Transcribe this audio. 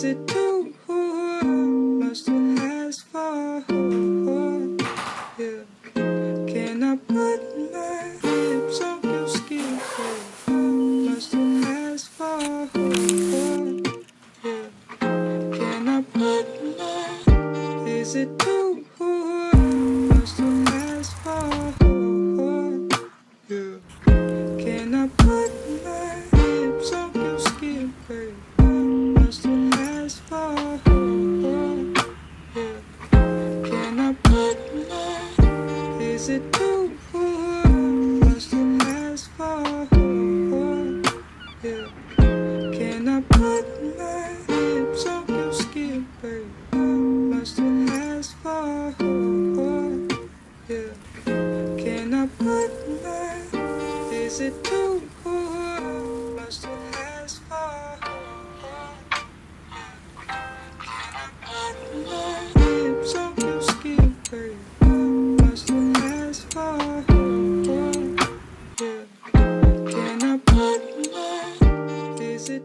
Is it too much to ask for? Yeah. Can I put my lips on your skin? Much to ask for? Yeah. Can I put my? Is it too much to ask for? Yeah. Can I put my lips on your skin, babe? Much to ask for? Yeah. Can I put my? Is it too much to ask for? Yeah. Can I put my lips on your skin, babe? Much to ask for? Yeah. Can I put my? Is it too much to ask for? Can I put my lips on your skin, babe? Much to ask for? Yeah. Can I put my? Is it